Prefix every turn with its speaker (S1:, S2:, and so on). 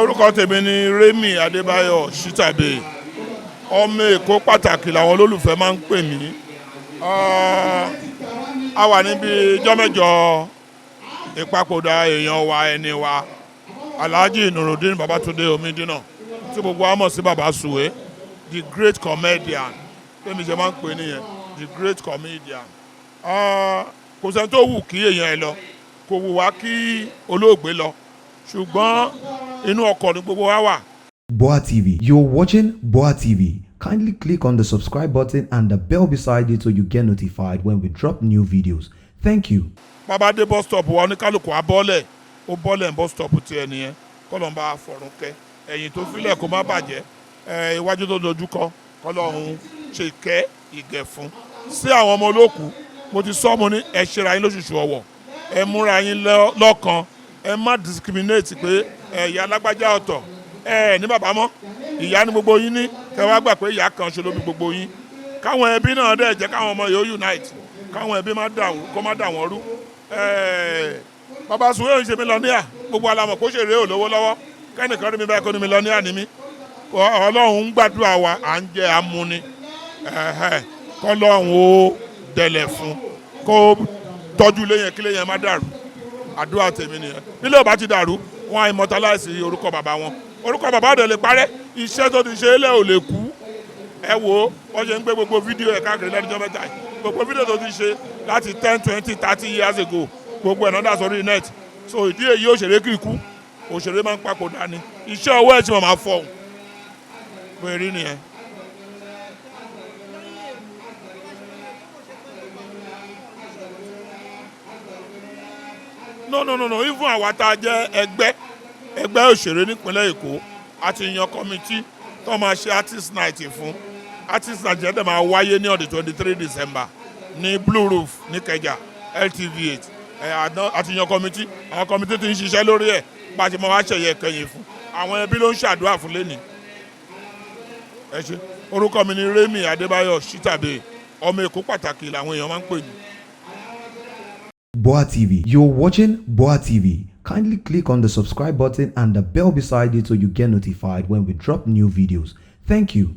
S1: orúkọ tèmi ni Remi Adébáyọ̀ Shitabe. Ọmọ Èkó pàtàkì làwọn olólùfẹ́ máa ń pè mí. A wà níbi ijọ́ mẹ́jọ ìpapòdà èèyàn wa ẹni wa Alhaji Nurudeen Babatunde Omidina tí gbogbo wa mọ̀ sí Baba Suwe, the great comedian. Pèmí ṣe máa ń pè nìyẹn, the great comedian. Kò sẹ́ni tó wù kí èèyàn ẹ lọ, kò wù wá kí olóògbé lọ, ṣùgbọ́n inú ọkọ̀ ni gbogbo wa wà.
S2: Boa TV. You're watching Boa TV. Kindly click on the subscribe button and the bell beside it so you get notified when we drop new videos. Thank you.
S1: Bàbá dé bus stop wa oníkálukú á bọ́lẹ̀, ó bọ́lẹ̀ ní bus stop tiẹ̀ nìyẹn, kọ́lọ́mbà fọ̀rùn kẹ́, ẹ̀yìn tó filẹ̀ kó má bàjẹ́, iwájú tó dojúkọ kọ́lọ́hún ṣe kẹ́ ìgẹ̀ fún. Sí àwọn ọmọ olókùú, mo ti sọ mo ní ẹ ṣera yín lóṣooṣù ọ̀wọ̀, ẹ múra yín lọ́kan, ẹ má discriminate pé ìyá alágbájá ọ̀tọ̀, ní bàbá mọ́, ìyá ni gbogbo yín ní, kẹ́ wá gbà pé ìyá kan ṣe ló bí gbogbo yín. Káwọn ẹbí náà dẹ̀ jẹ́ káwọn ọmọ yóò unite, káwọn ẹbí kó má dà wọ́n rú. Baba Suwe ń ṣe mílíọ̀nìyà, gbogbo alamọ̀ kó ṣèrè olówó lọ́wọ́, kẹ́nìkan rí mi báyìí kó ní mílíọ̀nìyà ni mí. Ọlọ́run ń gbàdúrà wa, à ń jẹ amúni, kọ́lọ́run ó dẹ̀lẹ̀ fún, kó tọ́jú ilé yẹn kí ilé yẹn má dàrú. Àdúrà tèmi nìyẹn. Nílé ò bá ti dàrú, wọ́n á immortalize orúkọ bàbá wọn. Orúkọ bàbá ọ̀dọ̀ lè parẹ́, iṣẹ́ tó ti ṣe é lẹ̀ ò lè kú. Ẹ wo wọ́n ṣe ń gbé gbogbo fídíò ẹ̀ káàkiri lẹ́nujọ́ mẹ́ta yìí. Gbogbo fídíò tó ti ṣe láti 10, 20, 30 years ago, gbogbo ẹ̀ náà dà sórí net. So ìdí èyí òṣèré kì í kú, òṣèré máa ń papòdà ni. Iṣẹ́ ọwọ́ ẹ̀ tí mo máa fọ̀ bóyá rí nìyẹn. No, even àwa tá a jẹ́ ẹgbẹ́ òṣèré nípínlẹ̀ Èkó àti yan kọ́mítì tó máa ṣe artist night fún. Artist night yẹn dẹ̀ máa wáyé ní on the 23 December ní Blue Roof ní Ìkẹjà LTV8. Àti yan kọ́mítì, àwọn kọ́mítì ti ń ṣiṣẹ́ lórí ẹ̀ bá a ṣe máa wá ṣẹ̀yẹ kẹyìn fún. Àwọn ẹbí ló ń ṣàdúrà fún lẹ́nìí. Ẹ ṣé, orúkọ mi ni Remi Adébáyọ̀ Shitabe. Ọmọ Èkó pàtàkì làwọn èèyàn máa ń pè mí.
S2: Boa TV. You're watching Boa TV. Kindly click on the subscribe button and the bell beside it so you get notified when we drop new videos. Thank you.